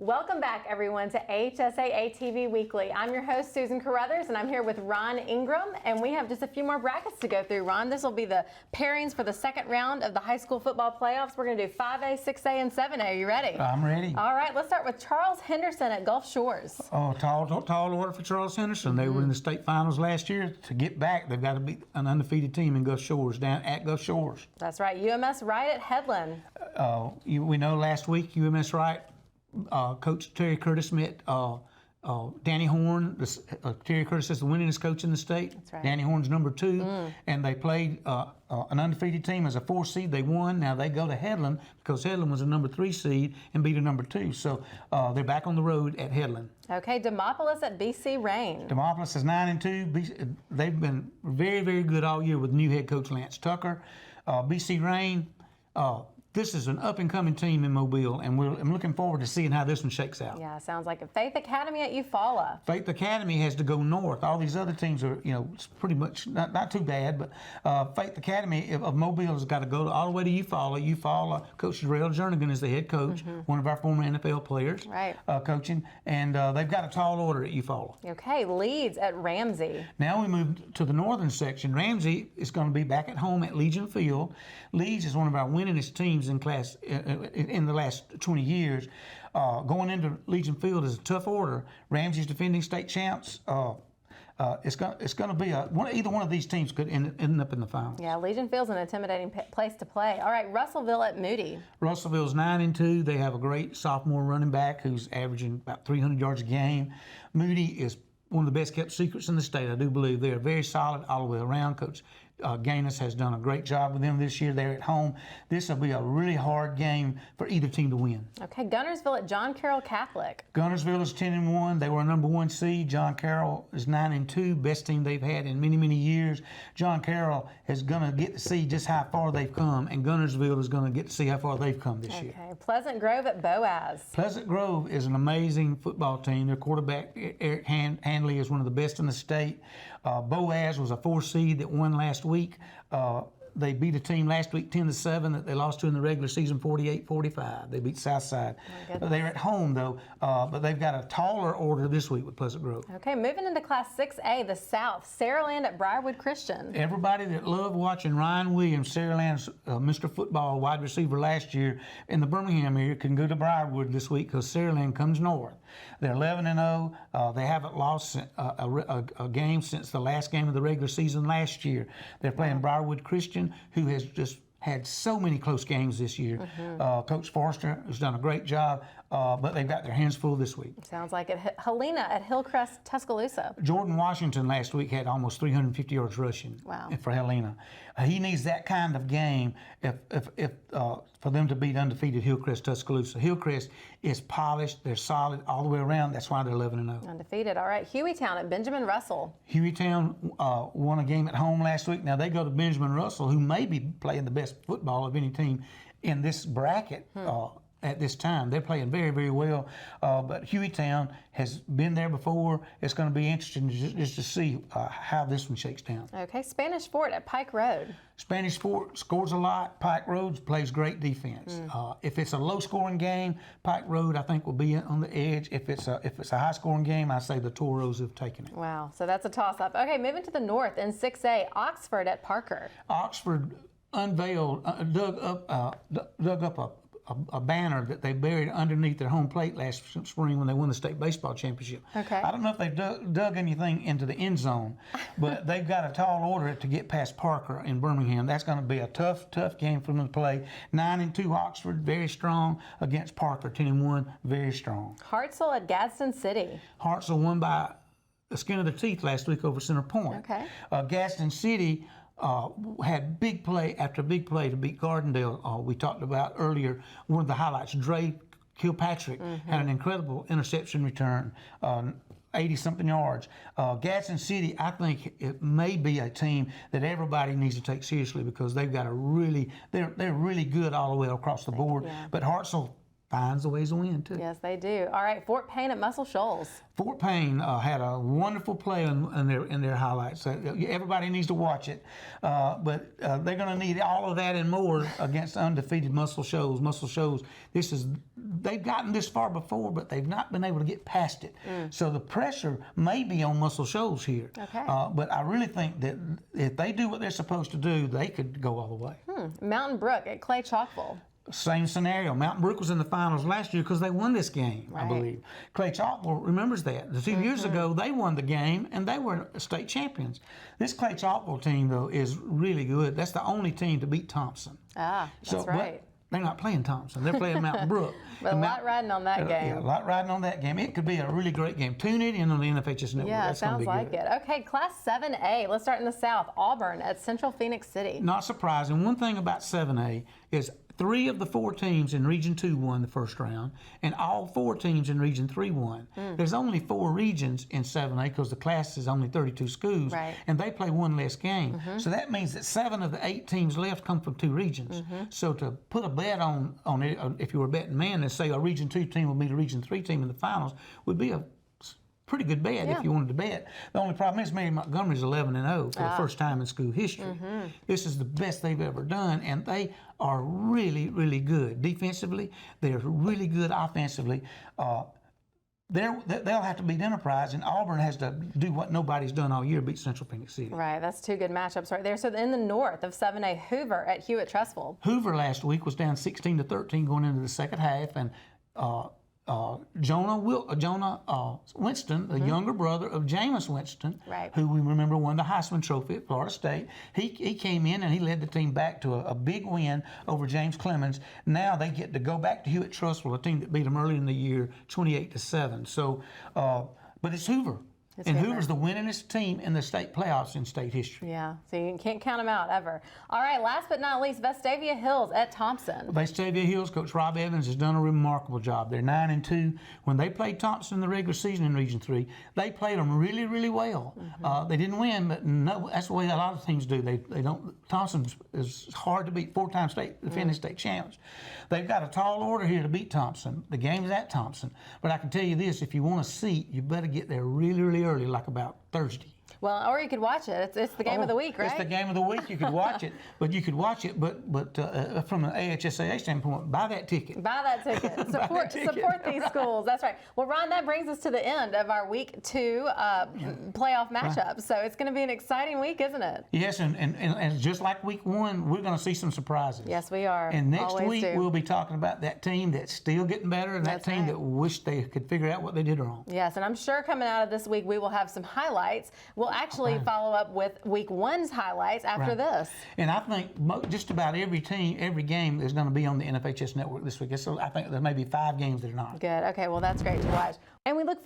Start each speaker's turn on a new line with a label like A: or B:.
A: Welcome back, everyone, to AHSAA TV Weekly. I'm your host, Susan Carothers, and I'm here with Ron Ingram, and we have just a few more brackets to go through. Ron, this will be the pairings for the second round of the high school football playoffs. We're going to do 5A, 6A, and 7A. Are you ready?
B: I'm ready.
A: All right, let's start with Charles Henderson at Gulf Shores.
B: Oh, tall order for Charles Henderson. They were in the state finals last year. To get back, they've got to beat an undefeated team in Gulf Shores, down at Gulf Shores.
A: That's right. UMS Wright at Headland.
B: We know last week UMS Wright, Coach Terry Curtis met Danny Horn. Terry Curtis is the winningest coach in the state.
A: That's right.
B: Danny Horn's number 2, and they played an undefeated team as a 4 seed. They won. Now they go to Headland because Headland was a number 3 seed and beat a number 2. So they're back on the road at Headland.
A: Okay, Demopolis at BC Rain.
B: Demopolis is 9-2. They've been very, very good all year with new head coach Lance Tucker. BC Rain. This is an up-and-coming team in Mobile, and I'm looking forward to seeing how this one shakes out.
A: Yeah, sounds like it. Faith Academy at Eufaula.
B: Faith Academy has to go north. All these other teams are, pretty much not too bad, but Faith Academy of Mobile has got to go all the way to Eufaula. Eufaula, Coach Darrell Jernigan is the head coach, one of our former NFL players,
A: right?
B: Coaching, and they've got a tall order at Eufaula.
A: Okay, Leeds at Ramsey.
B: Now we move to the northern section. Ramsey is going to be back at home at Legion Field. Leeds is one of our winningest teams in class in the last 20 years. Going into Legion Field is a tough order. Ramsey's defending state champs. It's going to be either one of these teams could end up in the finals.
A: Yeah, Legion Field's an intimidating place to play. All right, Russellville at Moody.
B: Russellville's 9-2. They have a great sophomore running back who's averaging about 300 yards a game. Moody is one of the best kept secrets in the state. I do believe they are very solid all the way around. Coach Gaines has done a great job with them this year. They're at home. This will be a really hard game for either team to win.
A: Okay, Gunnersville at John Carroll Catholic.
B: Gunnersville is 10-1. They were a number 1 seed. John Carroll is 9-2, best team they've had in many, many years. John Carroll is going to get to see just how far they've come, and Gunnersville is going to get to see how far they've come this year.
A: Okay, Pleasant Grove at Boaz.
B: Pleasant Grove is an amazing football team. Their quarterback, Eric Handley, is one of the best in the state. Boaz was a 4 seed that won last week. They beat a team last week 10-7 that they lost to in the regular season 48-45. They beat Southside. They're at home though, but they've got a taller order this week with Pleasant Grove.
A: Okay, moving into Class 6A, the South, Saraland at Briarwood Christian.
B: Everybody that loved watching Ryan Williams, Saraland's Mr. Football wide receiver last year in the Birmingham area, can go to Briarwood this week because Saraland comes north. They're 11-0. They haven't lost a game since the last game of the regular season last year. They're playing Briarwood Christian, who has just had so many close games this year. Coach Forrester has done a great job, but they've got their hands full this week.
A: Sounds like it. Helena at Hillcrest, Tuscaloosa.
B: Jordan Washington last week had almost 350 yards rushing for Helena. He needs that kind of game for them to beat undefeated Hillcrest, Tuscaloosa. Hillcrest is polished. They're solid all the way around. That's why they're 11-0.
A: Undefeated. All right, Hueytown at Benjamin Russell.
B: Hueytown won a game at home last week. Now they go to Benjamin Russell, who may be playing the best football of any team in this bracket at this time. They're playing very, very well. But Hueytown has been there before. It's going to be interesting just to see how this one shakes down.
A: Okay, Spanish Fort at Pike Road.
B: Spanish Fort scores a lot. Pike Road plays great defense. If it's a low-scoring game, Pike Road, I think, will be on the edge. If it's a high-scoring game, I say the Toros have taken it.
A: Wow, so that's a toss-up. Okay, moving to the north in 6A, Oxford at Parker.
B: Oxford unveiled, dug up a banner that they buried underneath their home plate last spring when they won the state baseball championship.
A: Okay.
B: I don't know if they've dug anything into the end zone, but they've got a tall order to get past Parker in Birmingham. That's going to be a tough game for them to play. 9-2 Oxford, very strong, against Parker, 10-1, very strong.
A: Hartselle at Gadsden City.
B: Hartselle won by the skin of their teeth last week over Center Point.
A: Okay.
B: Gadsden City had big play after big play to beat Gardendale. We talked about earlier, one of the highlights, Dre Kilpatrick had an incredible interception return, 80-something yards. Gadsden City, I think it may be a team that everybody needs to take seriously because they've got they're really good all the way across the board. But Hartselle finds a ways to win too.
A: Yes, they do. All right, Fort Payne at Muscle Shoals.
B: Fort Payne had a wonderful play in their highlights. Everybody needs to watch it, but they're going to need all of that and more against undefeated Muscle Shoals. Muscle Shoals, they've gotten this far before, but they've not been able to get past it. So the pressure may be on Muscle Shoals here.
A: Okay.
B: But I really think that if they do what they're supposed to do, they could go all the way.
A: Mountain Brook at Clay Chalkville.
B: Same scenario. Mountain Brook was in the finals last year because they won this game, I believe. Clay Chalkville remembers that. 2 years ago, they won the game, and they were state champions. This Clay Chalkville team, though, is really good. That's the only team to beat Thompson.
A: That's right.
B: They're not playing Thompson. They're playing Mountain Brook.
A: But a lot riding on that game.
B: Yeah, a lot riding on that game. It could be a really great game. Tune it in on the NFHS Network.
A: Yeah,
B: That's
A: sounds
B: gonna be good.
A: like it. Okay, Class 7A. Let's start in the South. Auburn at Central Phoenix City.
B: Not surprising. One thing about 7A is 3 of the 4 teams in Region 2 won the first round, and all 4 teams in Region 3 won. There's only 4 regions in 7A because the class is only 32 schools, and they play 1 less game. So that means that 7 of the 8 teams left come from 2 regions. So to put a bet on it, if you were a betting man, and say a Region 2 team will meet a Region 3 team in the finals, would be a pretty good bet if you wanted to bet. The only problem is Mary Montgomery's 11-0 for the first time in school history. This is the best they've ever done, and they are really, really good defensively. They're really good offensively. They'll have to beat Enterprise, and Auburn has to do what nobody's done all year, beat Central Phoenix City.
A: Right, that's 2 good matchups right there. So in the north of 7A, Hoover at Hewitt Trustful.
B: Hoover last week was down 16-13 going into the second half, and Jonah Winston, the younger brother of Jameis Winston, who we remember won the Heisman Trophy at Florida State. He came in and he led the team back to a big win over James Clemens. Now they get to go back to Hewitt Trustful, a team that beat them early in the year, 28-7. So, but it's Hoover. And Hoover's the winningest team in the state playoffs in state history.
A: Yeah, so you can't count them out ever. All right, last but not least, Vestavia Hills at Thompson.
B: Vestavia Hills, Coach Rob Evans has done a remarkable job. They're 9-2. When they played Thompson in the regular season in Region 3, they played them really, really well. They didn't win, but no, that's the way a lot of teams do. They don't. Thompson is hard to beat. 4-time defending state champs. They've got a tall order here to beat Thompson. The game's at Thompson. But I can tell you this: if you want a seat, you better get there really, really early, like about Thursday.
A: Well, or you could watch it. It's the game of the week, right?
B: It's the game of the week. You could watch it, but from an AHSAA standpoint, buy that ticket.
A: Buy that ticket. Support these schools. That's right. Well, Ron, that brings us to the end of our Week 2 playoff matchups. So it's going to be an exciting week, isn't it?
B: Yes, and just like Week 1, we're going to see some surprises.
A: Yes, we are.
B: And next week we'll be talking about that team that's still getting better, and that team that wish they could figure out what they did wrong.
A: Yes, and I'm sure coming out of this week we will have some highlights. We'll actually follow up with Week 1's highlights after this.
B: And I think just about every game is going to be on the NFHS Network this week. So I think there may be 5 games that are not.
A: Good. Okay, well, that's great to watch. And we look